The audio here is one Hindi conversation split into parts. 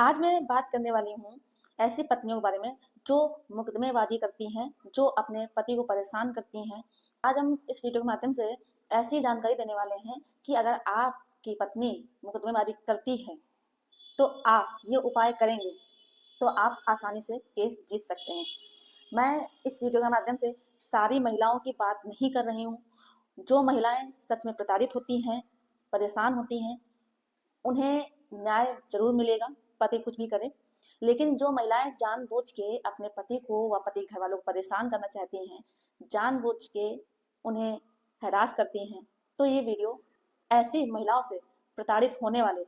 आज मैं बात करने वाली हूँ ऐसी पत्नियों के बारे में जो मुकदमेबाजी करती हैं, जो अपने पति को परेशान करती हैं। आज हम इस वीडियो के माध्यम से ऐसी जानकारी देने वाले हैं कि अगर आपकी पत्नी मुकदमेबाजी करती है तो आप ये उपाय करेंगे तो आप आसानी से केस जीत सकते हैं। मैं इस वीडियो के माध्यम से सारी महिलाओं की बात नहीं कर रही हूँ। जो महिलाएं सच में प्रताड़ित होती हैं, परेशान होती हैं, उन्हें न्याय जरूर मिलेगा, पति कुछ भी करे। लेकिन जो महिलाएं जानबूझ के अपने पति को व पति घर वालों को परेशान करना चाहती हैं, जानबूझ के उन्हें हरास करती हैं, तो ये वीडियो ऐसी महिलाओं से प्रताड़ित होने वाले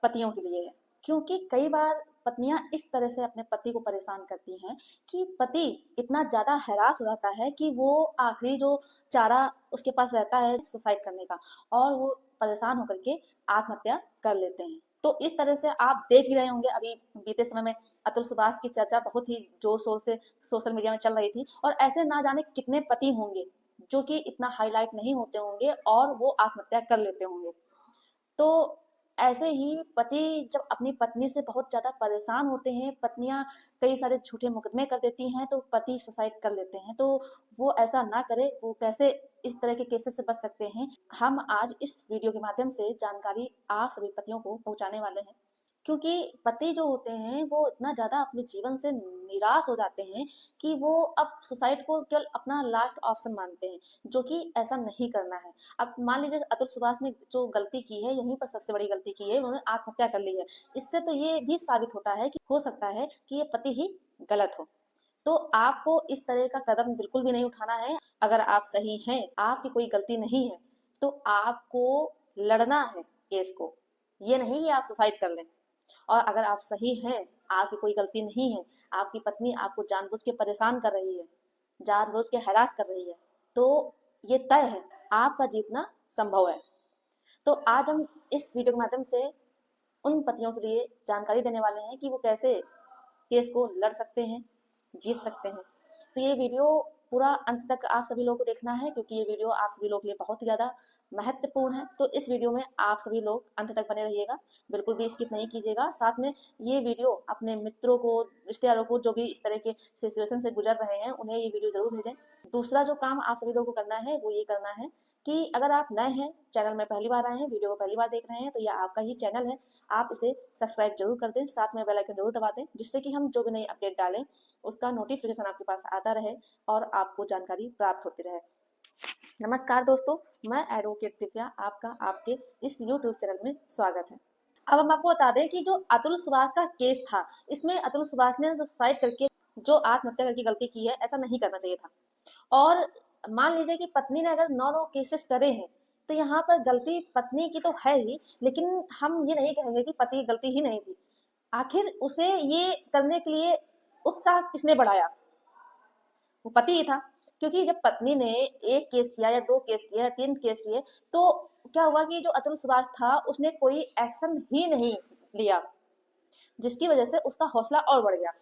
पतियों के लिए है। क्योंकि कई बार पत्नियां इस तरह से अपने पति को परेशान करती हैं कि पति इतना ज्यादा हैरास हो जाता है कि वो आखिरी जो चारा उसके पास रहता है सुसाइड करने का, और वो परेशान होकर के आत्महत्या कर लेते हैं। तो इस तरह से आप देख भी रहे होंगे, अभी बीते समय में अतुल सुभाष की चर्चा बहुत ही जोर शोर से सोशल मीडिया में चल रही थी, और ऐसे ना जाने कितने पति होंगे जो कि इतना हाईलाइट नहीं होते होंगे और वो आत्महत्या कर लेते होंगे। तो ऐसे ही पति जब अपनी पत्नी से बहुत ज्यादा परेशान होते हैं, पत्नियां कई सारे झूठे मुकदमे कर देती हैं, तो पति सुसाइड कर लेते हैं। तो वो ऐसा ना करे, वो कैसे इस तरह के केसेस से बच सकते हैं, हम आज इस वीडियो के माध्यम से जानकारी आप सभी पतियों को पहुंचाने वाले हैं। क्योंकि पति जो होते हैं वो इतना ज्यादा अपने जीवन से निराश हो जाते हैं कि वो अब सुसाइड को केवल अपना लास्ट ऑप्शन मानते हैं, जो कि ऐसा नहीं करना है। अब मान लीजिए अतुल सुभाष ने जो गलती की है, यहीं पर सबसे बड़ी गलती की है, उन्होंने आत्महत्या कर ली है। इससे तो ये भी साबित होता है कि हो सकता है कि ये पति ही गलत हो। तो आपको इस तरह का कदम बिल्कुल भी नहीं उठाना है। अगर आप सही हैं, आपकी कोई गलती नहीं है, तो आपको लड़ना है केस को, ये नहीं कि आप सुसाइड कर लें। और अगर आप सही हैं, आपकी कोई गलती नहीं है, आपकी पत्नी आपको जानबूझ के परेशान कर रही है, जानबूझ के हरास कर रही है, तो ये तय है आपका जीतना संभव है। तो आज हम इस वीडियो के माध्यम से उन पतियों के लिए जानकारी देने वाले हैं कि वो कैसे केस को लड़ सकते हैं, जीत सकते हैं। तो ये वीडियो पूरा अंत तक आप सभी लोगों को देखना है, क्योंकि ये वीडियो आप सभी लोगों के लिए बहुत ही ज़्यादा महत्वपूर्ण है। तो इस वीडियो में आप सभी लोग अंत तक बने रहिएगा, बिल्कुल भी स्किप नहीं कीजिएगा। साथ में ये वीडियो अपने मित्रों को, रिश्तेदारों को, जो भी इस तरह के सिचुएशन से गुजर रहे हैं, उन्हें ये वीडियो जरूर भेजें। दूसरा जो काम आप सभी लोगों को करना है वो ये करना है कि अगर आप नए हैं, चैनल में पहली बार आए हैं, वीडियो को पहली बार देख रहे हैं, तो यह आपका ही चैनल है। आप इसे सब्सक्राइब जरूर कर दें, साथ में बेल आइकन जरूर दबा दें, जिससे कि हम जो भी नई अपडेट डालें उसका नोटिफिकेशन आपके पास आता रहे और आपको जानकारी प्राप्त होती रहे। नमस्कार दोस्तों, मैं एडवोकेट दिव्या, आपका आपके इस यूट्यूब चैनल में स्वागत है। अब हम आपको बता दें कि जो अतुल सुभाष का केस था, इसमें अतुल सुभाष ने जो सुसाइड करके, जो आत्महत्या करके गलती की है, ऐसा नहीं करना चाहिए था। और मान लीजिए कि पत्नी ने अगर 9 केसेस करे हैं, तो यहाँ पर गलती पत्नी की तो है ही, लेकिन हम ये नहीं कहेंगे कि पति की गलती ही नहीं थी। आखिर उसे ये करने के लिए उत्साह किसने बढ़ाया? वो पति ही था। क्योंकि जब पत्नी ने 1 केस किया या 2 केस किया या 3 केस किए, तो क्या हुआ कि जो अतुल सुभाष था उसने कोई एक्शन ही नहीं लिया, जिसकी वजह से उसका हौसला और बढ़ गया।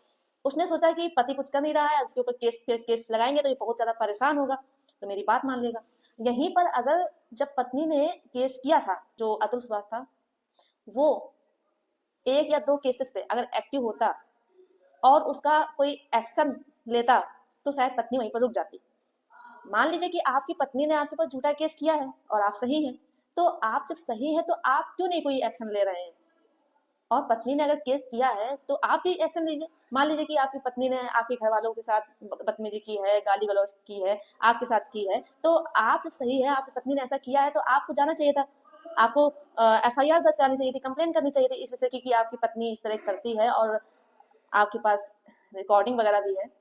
उसने सोचा कि पति कुछ कर नहीं रहा है, उसके ऊपर केस लगाएंगे तो ये बहुत ज्यादा परेशान होगा, तो मेरी बात मान लेगा। यहीं पर अगर जब पत्नी ने केस किया था, जो अतुल सुभाष था, वो 1 या 2 केसेस पे अगर एक्टिव होता और उसका कोई एक्शन लेता, तो शायद पत्नी वहीं पर रुक जाती। मान लीजिए कि आपकी पत्नी ने आपके ऊपर झूठा केस किया है और आप सही हैं, तो आप जब सही है तो आप क्यों नहीं कोई एक्शन ले रहे हैं? और पत्नी ने अगर केस किया है तो आप भी एक्शन लीजिए। मान लीजिए कि आपकी पत्नी ने आपके घर वालों के साथ बदतमीजी की है, गाली गलौज की है, आपके साथ की है, तो आप जब सही है, आपकी पत्नी ने ऐसा किया है, तो आपको जाना चाहिए था, आपको एफआईआर दर्ज करानी चाहिए थी, कंप्लेन करनी चाहिए थी इस विषय की कि आपकी पत्नी इस तरह करती है, और आपके पास रिकॉर्डिंग वगैरह भी है।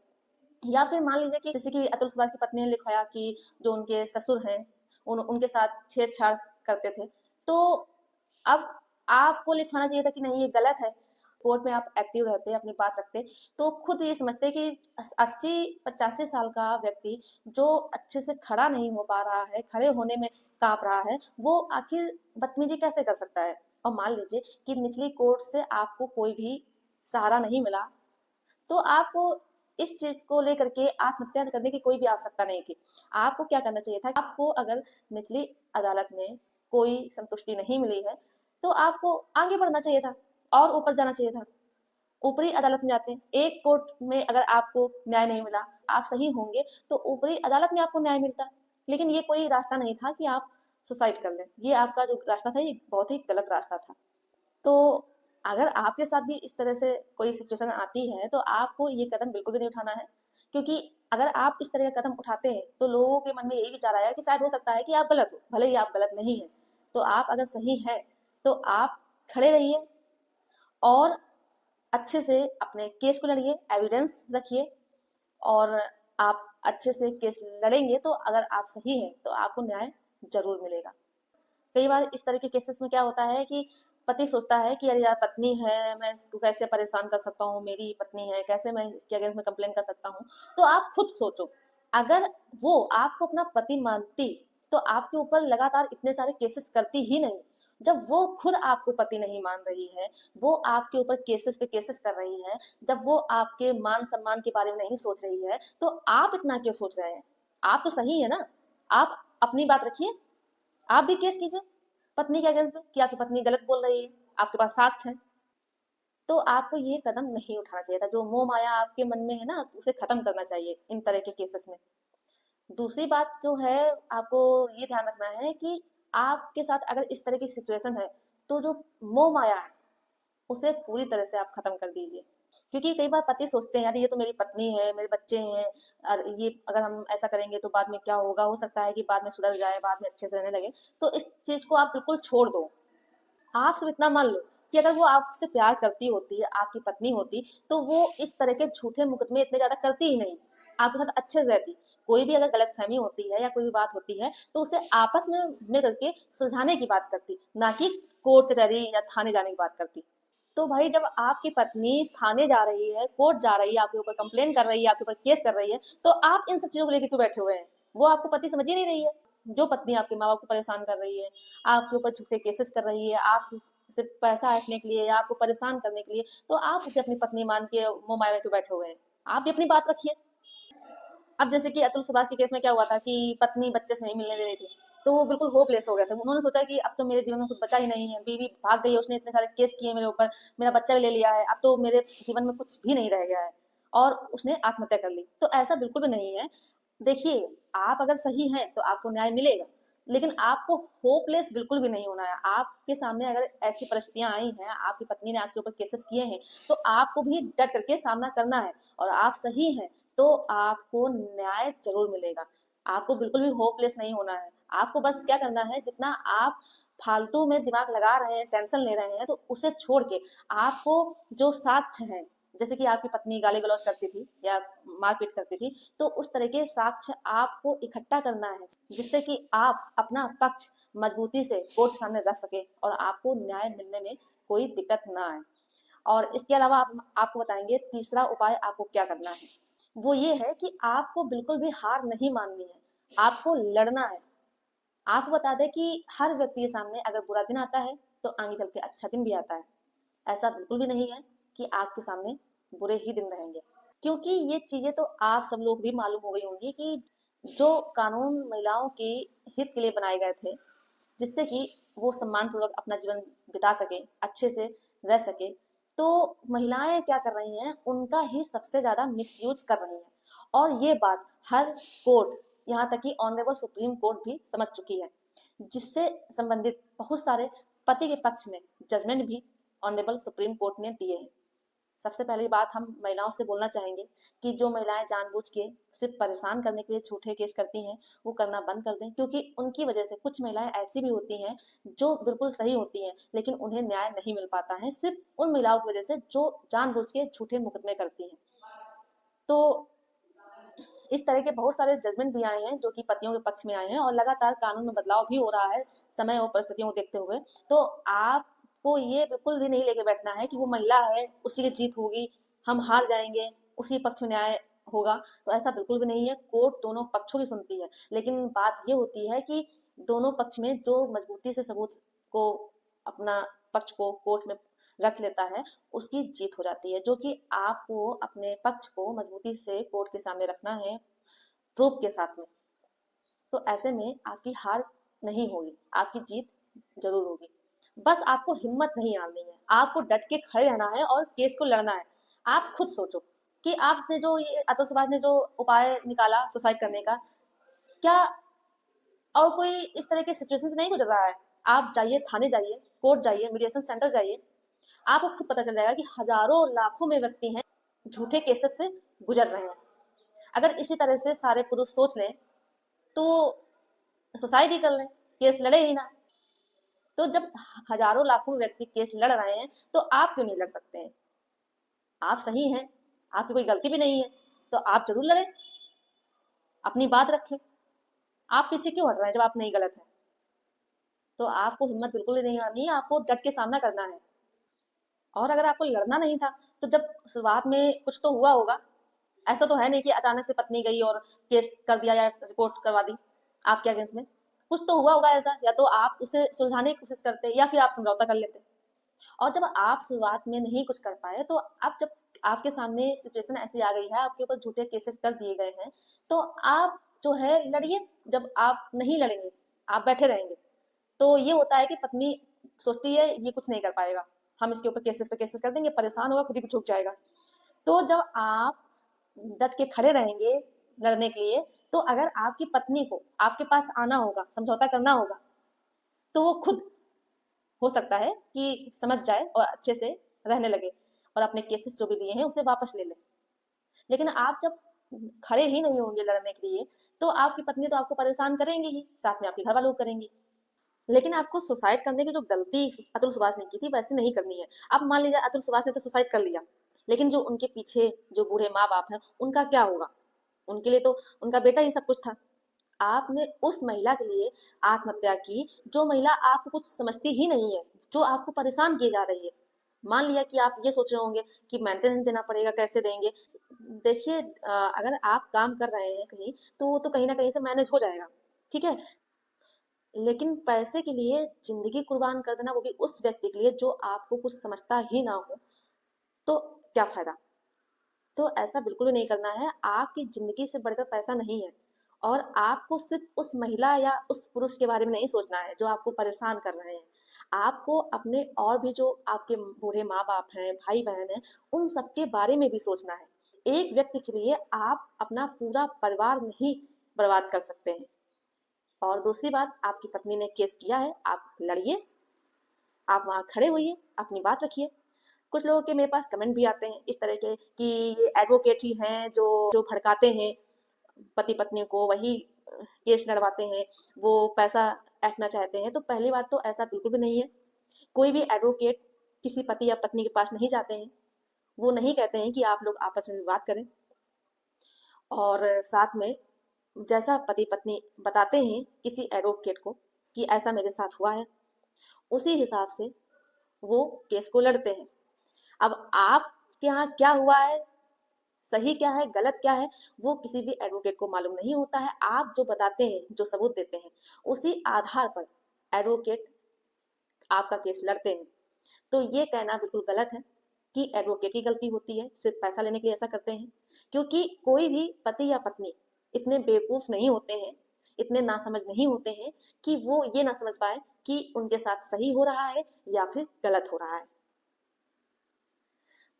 या फिर मान लीजिए कि जैसे कि अतुल सुभाष की पत्नी ने लिखवाया कि जो उनके ससुर हैं उनके साथ छेड़छाड़ करते थे, तो अब आपको लिखवाना चाहिए था कि नहीं ये गलत है। कोर्ट में आप एक्टिव रहते, अपनी बात रखते, तो खुद ये समझते कि 80-85 साल का व्यक्ति जो अच्छे से खड़ा नहीं हो पा रहा है, खड़े होने में कांप रहा है, वो आखिर बदतमीजी कैसे कर सकता है? और मान लीजिए कि निचली कोर्ट से आपको कोई भी सहारा नहीं मिला, तो आपको इस चीज को लेकर के आत्महत्या करने की कोई भी आवश्यकता नहीं थी। आपको क्या करना चाहिए था? आपको अगर निचली अदालत में कोई संतुष्टि नहीं मिली है, तो आपको आगे बढ़ना चाहिए था और ऊपर जाना चाहिए था। ऊपरी अदालत में जाते हैं। एक कोर्ट में अगर आपको न्याय नहीं मिला, आप सही होंगे, तो ऊपरी अदालत में आपको न्याय मिलता। लेकिन ये कोई रास्ता नहीं था कि आप सुसाइड कर लें। ये आपका जो रास्ता था, ये बहुत ही गलत रास्ता था। तो अगर आपके साथ भी इस तरह से कोई सिचुएशन आती है, तो आपको ये कदम बिल्कुल भी नहीं उठाना है। क्योंकि अगर आप इस तरह का कदम उठाते हैं, तो लोगों के मन में यही विचार आया कि शायद हो सकता है कि आप गलत हो, भले ही आप गलत नहीं हैं। तो आप अगर सही हैं, तो आप खड़े रहिए और अच्छे से अपने केस को लड़िए, एविडेंस रखिए, और आप अच्छे से केस लड़ेंगे, तो अगर आप सही हैं, तो आपको न्याय ज़रूर मिलेगा। कई बार इस तरह के केसेस में क्या होता है कि पति सोचता है कि अरे यार, पत्नी है, मैं इसको कैसे परेशान कर सकता हूँ, मेरी पत्नी है, कैसे मैं इसके अगेंस्ट में कंप्लेन कर सकता हूँ। तो आप खुद सोचो, अगर वो आपको अपना पति मानती, तो आपके ऊपर लगातार इतने सारे केसेस करती ही नहीं। जब वो खुद आपको पति नहीं मान रही है, वो आपके ऊपर केसेस पे केसेस कर रही है, जब वो आपके मान सम्मान के बारे में नहीं सोच रही है, तो आप इतना क्यों सोच रहे हैं? आप तो सही है ना। आप अपनी बात रखिए, आप भी केस कीजिए पत्नी के अगेंस्ट में कि आपकी पत्नी गलत बोल रही है, आपके पास साक्ष्य है। तो आपको ये कदम नहीं उठाना चाहिए था। जो मोह माया आपके मन में है ना, उसे खत्म करना चाहिए इन तरह के केसेस में। दूसरी बात जो है, आपको ये ध्यान रखना है कि आपके साथ अगर इस तरह की सिचुएशन है, तो जो मोह माया है, उसे पूरी तरह से आप खत्म कर दीजिए। क्योंकि कई बार पति सोचते हैं, यार ये तो मेरी पत्नी है, मेरे बच्चे हैं, और ये अगर हम ऐसा करेंगे तो बाद में क्या होगा, हो सकता है कि बाद में सुधर जाए, बाद में अच्छे से रहने लगे। तो इस चीज को आप बिल्कुल छोड़ दो। आप सिर्फ इतना मान लो कि अगर वो आपसे प्यार करती होती, आपकी पत्नी होती, तो वो इस तरह के झूठे मुकदमे इतने ज्यादा करती ही नहीं, आपके साथ अच्छे से रहती। कोई भी अगर गलतफहमी होती है या कोई भी बात होती है, तो उसे आपस में मिल करके सुलझाने की बात करती, ना कि कोर्ट कचहरी या थाने जाने की बात करती। तो भाई, जब आपकी पत्नी थाने जा रही है, कोर्ट जा रही है, आपके ऊपर कंप्लेन कर रही है, आपके ऊपर केस कर रही है, तो आप इन सब चीजों को लेकर क्यों बैठे हुए हैं? वो आपको पति समझ ही नहीं रही है। जो पत्नी आपके माँ बाप को परेशान कर रही है, आपके ऊपर झूठे केसेस कर रही है, आप सिर्फ पैसा हटने के लिए या आपको परेशान करने के लिए, तो आप उसे अपनी पत्नी मान के मोह में क्यों बैठे हुए हैं? आप भी अपनी बात रखिए। अब जैसे कि अतुल सुभाष के केस में क्या हुआ था कि पत्नी बच्चे से नहीं मिलने दे रही थी, तो वो बिल्कुल होपलेस हो गया था। उन्होंने सोचा कि अब तो मेरे जीवन में कुछ बचा ही नहीं है, बीवी भाग गई है, उसने इतने सारे केस किए मेरे ऊपर, मेरा बच्चा भी ले लिया है, अब तो मेरे जीवन में कुछ भी नहीं रह गया है, और उसने आत्महत्या कर ली। तो ऐसा बिल्कुल भी नहीं है। देखिए, आप अगर सही हैं, तो आपको न्याय मिलेगा, लेकिन आपको होपलेस बिल्कुल भी नहीं होना है। आपके सामने अगर ऐसी परिस्थितियां आई हैं, आपकी पत्नी ने आपके ऊपर केसेस किए हैं, तो आपको भी डट करके सामना करना है, और आप सही हैं, तो आपको न्याय जरूर मिलेगा। आपको बिल्कुल भी होपलेस नहीं होना है। आपको बस क्या करना है, जितना आप फालतू में दिमाग लगा रहे हैं, टेंशन ले रहे हैं, तो उसे छोड़ के आपको जो साक्ष्य है, जैसे कि आपकी पत्नी गाली गलौज करती थी या मारपीट करती थी, तो उस तरह के साक्ष्य आपको इकट्ठा करना है, जिससे कि आप अपना पक्ष मजबूती से कोर्ट के सामने रख सके और आपको न्याय मिलने में कोई दिक्कत ना आए। और इसके अलावा आपको बताएंगे तीसरा उपाय आपको क्या करना है। वो ये है कि आपको बिल्कुल भी हार नहीं माननी है, आपको लड़ना है। आपको बता दें कि हर व्यक्ति के सामने अगर बुरा दिन आता है, तो आगे चल के अच्छा दिन भी आता है। ऐसा बिल्कुल भी नहीं है कि आपके सामने बुरे ही दिन रहेंगे। क्योंकि ये चीजें तो आप सब लोग भी मालूम हो गई होंगी कि जो कानून महिलाओं के हित के लिए बनाए गए थे, जिससे कि वो सम्मानपूर्वक अपना जीवन बिता सके, अच्छे से रह सके, तो महिलाएं क्या कर रही हैं, उनका ही सबसे ज्यादा मिसयूज कर रही हैं। और ये बात हर कोर्ट, यहाँ तक कि ऑनरेबल सुप्रीम कोर्ट भी समझ चुकी है, जिससे संबंधित बहुत सारे पति के पक्ष में जजमेंट भी ऑनरेबल सुप्रीम कोर्ट ने दिए हैं। सबसे पहली बात हम महिलाओं से बोलना चाहेंगे कि जो महिलाएं जानबूझ के सिर्फ परेशान करने के लिए झूठे केस करती हैं, वो करना बंद कर दें। क्योंकि उनकी वजह से कुछ महिलाएं ऐसी भी होती हैं जो बिल्कुल सही होती हैं, लेकिन उन्हें न्याय नहीं मिल पाता है, सिर्फ उन महिलाओं की वजह से जो जानबूझ के झूठे मुकदमे करती हैं। तो इस तरह के बहुत सारे जजमेंट भी आए हैं जो कि पतियों के पक्ष में आए हैं, और लगातार कानून में बदलाव भी हो रहा है समय और परिस्थितियों को देखते हुए। तो आपको ये बिल्कुल भी नहीं लेके बैठना है कि वो महिला है, उसी की जीत होगी, हम हार जाएंगे, उसी पक्ष में न्याय होगा। तो ऐसा बिल्कुल भी नहीं है। कोर्ट दोनों पक्षों की सुनती है, लेकिन बात ये होती है कि दोनों पक्ष में जो मजबूती से सबूत को, अपना पक्ष को कोर्ट में रख लेता है, उसकी जीत हो जाती है। जो कि आपको अपने पक्ष को मजबूती से कोर्ट के सामने रखना है, प्रूफ के साथ में। तो ऐसे में आपकी हार नहीं होगी, आपकी जीत जरूर होगी। बस आपको हिम्मत नहीं हारनी है, आपको डट के खड़े रहना है और केस को लड़ना है। आप खुद सोचो कि आपने जो ये अतुल सुभाष ने जो उपाय निकाला सुसाइड करने का, क्या और कोई इस तरह की सिचुएशन से नहीं गुजर रहा है? आप जाइए, थाने जाइए, कोर्ट जाइए, मीडिएशन सेंटर जाइए, आपको खुद पता चल जाएगा कि हजारों लाखों में व्यक्ति हैं झूठे केसेस से गुजर रहे हैं। अगर इसी तरह से सारे पुरुष सोच लें तो सुसाइड ही कर लें, केस लड़े ही ना। तो जब हजारों लाखों व्यक्ति केस लड़ रहे हैं तो आप क्यों नहीं लड़ सकते हैं? आप सही हैं, आपकी कोई गलती भी नहीं है, तो आप जरूर लड़ें, अपनी बात रखें। आप पीछे क्यों हट रहे हैं जब आप नहीं गलत हैं? तो आपको हिम्मत बिल्कुल ही नहीं आनी है, आपको डट के सामना करना है। और अगर आपको लड़ना नहीं था तो जब शुरुआत में कुछ तो हुआ होगा, ऐसा तो है नहीं कि अचानक से पत्नी गई और केस कर दिया या रिपोर्ट करवा दी आपके अगेंस्ट में। कुछ तो हुआ होगा ऐसा, या तो आप उसे सुलझाने की कोशिश करते या फिर आप समझौता कर लेते। और जब आप शुरुआत में नहीं कुछ कर पाए तो अब जब आपके सामने सिचुएशन ऐसी आ गई है, आपके ऊपर झूठे केसेस कर दिए गए हैं, तो आप जो है लड़िए। जब आप नहीं लड़ेंगे, आप बैठे रहेंगे, तो ये होता है कि पत्नी सोचती है ये कुछ नहीं कर पाएगा, हम इसके ऊपर केसेस पे केसेस कर देंगे, परेशान होगा, खुद ही झुक जाएगा। तो जब आप डट के खड़े रहेंगे लड़ने के लिए, तो अगर आपकी पत्नी को आपके पास आना होगा, समझौता करना होगा, तो वो खुद हो सकता है कि समझ जाए और अच्छे से रहने लगे और अपने केसेस जो भी लिए हैं उसे वापस ले ले। लेकिन आप जब खड़े ही नहीं होंगे लड़ने के लिए, तो आपकी पत्नी तो आपको परेशान करेंगी ही, साथ में आपके घर वालों को करेंगी। लेकिन आपको सुसाइड करने की जो गलती अतुल सुभाष ने की थी वैसे नहीं करनी है। अब मान लीजिए अतुल सुभाष ने तो सुसाइड कर लिया, लेकिन जो उनके पीछे जो बूढ़े माँ बाप हैं उनका क्या होगा? उनके लिए तो उनका बेटा ही सब कुछ था। आपने उस महिला के लिए आत्महत्या की, जो महिला आपको कुछ समझती ही नहीं है, जो आपको परेशान किए जा रही है। मान लिया कि आप ये सोच रहे होंगे कि मेंटेनेंस देना पड़ेगा, कैसे देंगे? देखिए, अगर आप काम कर रहे हैं कहीं, तो वो तो कहीं ना कहीं से मैनेज हो जाएगा, ठीक है। लेकिन पैसे के लिए जिंदगी कुर्बान कर देना, वो भी उस व्यक्ति के लिए जो आपको कुछ समझता ही ना हो, तो क्या फायदा? तो ऐसा बिल्कुल भी नहीं करना है। आपकी जिंदगी से बढ़कर पैसा नहीं है। और आपको सिर्फ उस महिला या उस पुरुष के बारे में नहीं सोचना है जो आपको परेशान कर रहे हैं। आपको अपने और भी जो आपके बूढ़े माँ बाप हैं, भाई बहन हैं, उन सबके बारे में भी सोचना है। एक व्यक्ति के लिए आप अपना पूरा परिवार नहीं बर्बाद कर सकते हैं। और दूसरी बात, आपकी पत्नी ने केस किया है, आप लड़िए, आप वहां खड़े होइए, अपनी बात रखिए। कुछ लोगों के मेरे पास कमेंट भी आते हैं इस तरह के कि ये एडवोकेट ही हैं जो जो भड़काते हैं पति पत्नी को, वही केस लड़वाते हैं, वो पैसा ऐंठना चाहते हैं। तो पहली बात तो ऐसा बिल्कुल भी नहीं है। कोई भी एडवोकेट किसी पति या पत्नी के पास नहीं जाते हैं। वो नहीं कहते हैं कि आप लोग आपस में विवाद करें। और साथ में जैसा पति पत्नी बताते हैं किसी एडवोकेट को कि ऐसा मेरे साथ हुआ है, उसी हिसाब से वो केस को लड़ते हैं। अब आपके यहाँ क्या हुआ है, सही क्या है, गलत क्या है, वो किसी भी एडवोकेट को मालूम नहीं होता है। आप जो बताते हैं, जो सबूत देते हैं, उसी आधार पर एडवोकेट आपका केस लड़ते हैं। तो ये कहना बिल्कुल गलत है कि एडवोकेट की गलती होती है, सिर्फ पैसा लेने के लिए ऐसा करते हैं। क्योंकि कोई भी पति या पत्नी इतने बेवकूफ नहीं होते हैं, इतने नासमझ नहीं होते हैं कि वो ये ना समझ पाए कि उनके साथ सही हो रहा है या फिर गलत हो रहा है।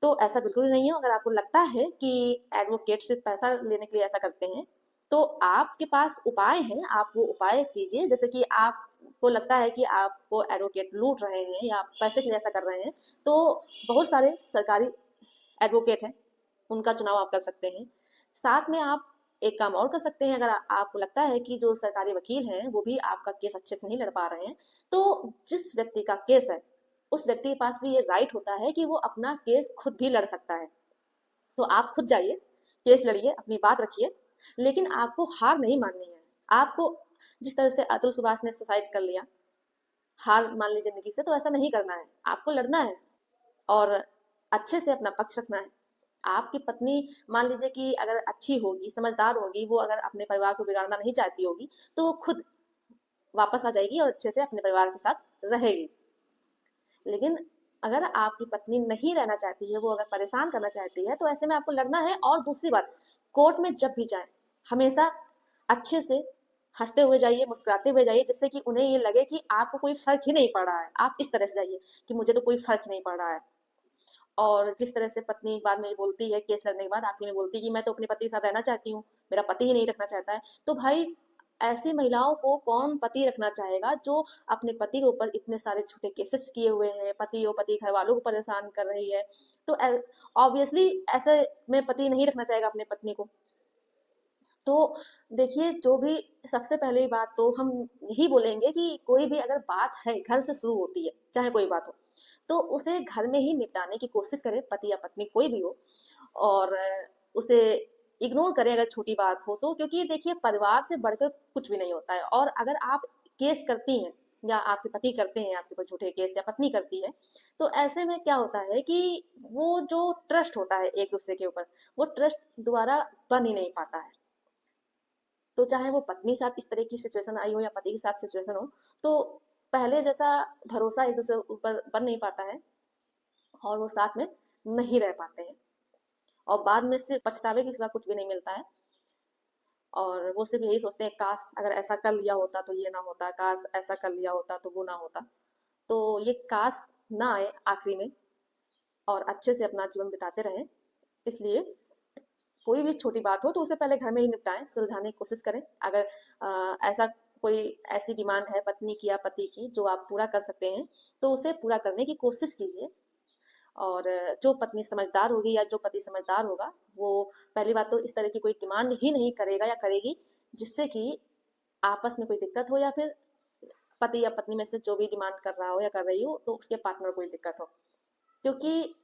तो ऐसा बिल्कुल भी नहीं है। अगर आपको लगता है कि एडवोकेट सिर्फ पैसा लेने के लिए ऐसा करते हैं, तो आपके पास उपाय हैं, आप वो उपाय कीजिए। जैसे कि आपको लगता है कि आपको एडवोकेट लूट रहे हैं या पैसे के लिए ऐसा कर रहे हैं, तो बहुत सारे सरकारी एडवोकेट हैं, उनका चुनाव आप कर सकते हैं। साथ में आप एक काम और कर सकते हैं। अगर आपको लगता है कि जो सरकारी वकील हैं वो भी आपका केस अच्छे से नहीं लड़ पा रहे हैं, तो जिस व्यक्ति का केस है उस व्यक्ति के पास भी ये राइट होता है कि वो अपना केस खुद भी लड़ सकता है। तो आप खुद जाइए, केस लड़िए, अपनी बात रखिए, लेकिन आपको हार नहीं माननी है। आपको जिस तरह से अतुल सुभाष ने सुसाइड कर लिया, हार मान ली जिंदगी से, तो ऐसा नहीं करना है। आपको लड़ना है और अच्छे से अपना पक्ष रखना है। आपकी पत्नी मान लीजिए कि अगर अच्छी होगी, समझदार होगी, वो अगर अपने परिवार को बिगाड़ना नहीं चाहती होगी, तो वो खुद वापस आ जाएगी और अच्छे से अपने परिवार के साथ रहेगी। लेकिन अगर आपकी पत्नी नहीं रहना चाहती है, वो अगर परेशान करना चाहती है, तो ऐसे में आपको लड़ना है। और दूसरी बात, कोर्ट में जब भी जाए, हमेशा अच्छे से हंसते हुए जाइए, मुस्कुराते हुए जाइए, जिससे कि उन्हें ये लगे कि आपको कोई फर्क ही नहीं पड़ रहा है। आप इस तरह से जाइए कि मुझे तो कोई फर्क नहीं पड़ रहा है। और जिस तरह से पत्नी बाद में बोलती है, केस लड़ने के बाद आखिर में बोलती है कि मैं तो अपने पति के साथ रहना चाहती हूँ, मेरा पति ही नहीं रखना चाहता है। तो भाई, ऐसी महिलाओं को कौन पति रखना चाहेगा जो अपने पति के ऊपर इतने सारे छोटे केसेस किए हुए हैं, पति और पति घर वालों को परेशान कर रही है। तो ऑब्वियसली ऐसे में पति नहीं रखना चाहेगा अपने पत्नी को। तो देखिए, जो भी सबसे पहली बात तो हम यही बोलेंगे कि कोई भी अगर बात है घर से शुरू होती है, चाहे कोई बात हो, तो उसे घर में ही निपटाने की कोशिश करें, पति या पत्नी कोई भी हो। और उसे इग्नोर करें अगर छोटी बात हो तो, क्योंकि देखिए परिवार से बढ़कर कुछ भी नहीं होता है। और अगर आप केस करती हैं या आपके पति करते हैं आपके ऊपर झूठे केस, या पत्नी करती है, तो ऐसे में क्या होता है कि वो जो ट्रस्ट होता है एक दूसरे के ऊपर, वो ट्रस्ट दोबारा बन ही नहीं पाता है। तो चाहे वो पत्नी के साथ इस तरह की सिचुएशन आई हो या पति के साथ सिचुएशन हो, तो पहले जैसा भरोसा एक दूसरे के ऊपर बन नहीं पाता है, और वो साथ में नहीं रह पाते हैं, और बाद में सिर्फ पछतावे के सिवा कुछ भी नहीं मिलता है। और वो सिर्फ यही सोचते हैं, काश अगर ऐसा कर लिया होता तो ये ना होता, काश ऐसा कर लिया होता तो वो ना होता। तो ये काश ना आए आखिरी में, और अच्छे से अपना जीवन बिताते रहें। इसलिए कोई भी छोटी बात हो तो उसे पहले घर में ही निपटाएं, सुलझाने की कोशिश करें। अगर ऐसा कोई ऐसी डिमांड है पत्नी की या पति की जो आप पूरा कर सकते हैं, तो उसे पूरा करने की कोशिश कीजिए। और जो पत्नी समझदार होगी या जो पति समझदार होगा, वो पहली बात तो इस तरह की कोई डिमांड ही नहीं करेगा या करेगी जिससे कि आपस में कोई दिक्कत हो, या फिर पति या पत्नी में से जो भी डिमांड कर रहा हो या कर रही हो तो उसके पार्टनर को कोई दिक्कत हो। क्योंकि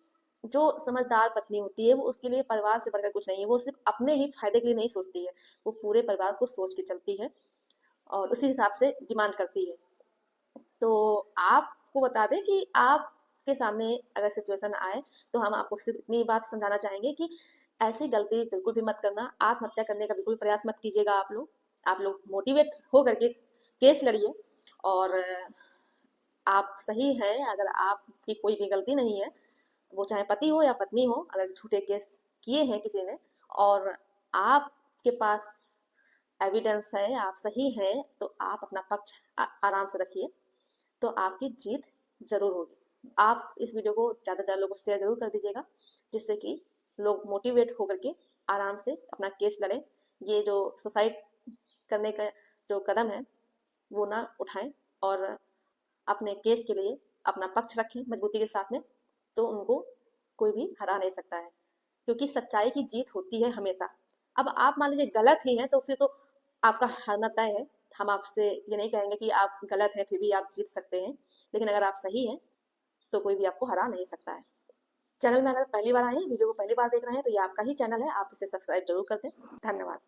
जो समझदार पत्नी होती है वो उसके लिए परिवार से बढ़कर कुछ नहीं है, वो सिर्फ अपने ही फायदे के लिए नहीं सोचती है, वो पूरे परिवार को सोच के चलती है और उसी हिसाब से डिमांड करती है। तो आपको बता दें कि आपके सामने अगर सिचुएशन आए, तो हम आपको सिर्फ इतनी बात समझाना चाहेंगे कि ऐसी गलती बिल्कुल भी मत करना, आत्महत्या करने का बिल्कुल प्रयास मत कीजिएगा। आप लोग मोटिवेट हो करके केस लड़िए। और आप सही हैं, अगर आपकी कोई भी गलती नहीं है, वो चाहे पति हो या पत्नी हो, अगर झूठे केस किए हैं किसी ने और आपके पास एविडेंस है, आप सही हैं, तो आप अपना पक्ष आराम से रखिए, तो आपकी जीत जरूर होगी। आप इस वीडियो को ज़्यादा से ज़्यादा लोगों को शेयर जरूर कर दीजिएगा, जिससे कि लोग मोटिवेट होकर के आराम से अपना केस लड़ें। ये जो सुसाइड करने का जो कदम है वो ना उठाएं, और अपने केस के लिए अपना पक्ष रखें मजबूती के साथ में, तो उनको कोई भी हरा नहीं सकता है, क्योंकि सच्चाई की जीत होती है हमेशा। अब आप मान लीजिए गलत ही हैं, तो फिर तो आपका हारना तय है। हम आपसे ये नहीं कहेंगे कि आप गलत हैं फिर भी आप जीत सकते हैं, लेकिन अगर आप सही हैं तो कोई भी आपको हरा नहीं सकता है। चैनल में अगर पहली बार आए हैं, वीडियो को पहली बार देख रहे हैं, तो ये आपका ही चैनल है, आप इसे सब्सक्राइब जरूर कर दें। धन्यवाद।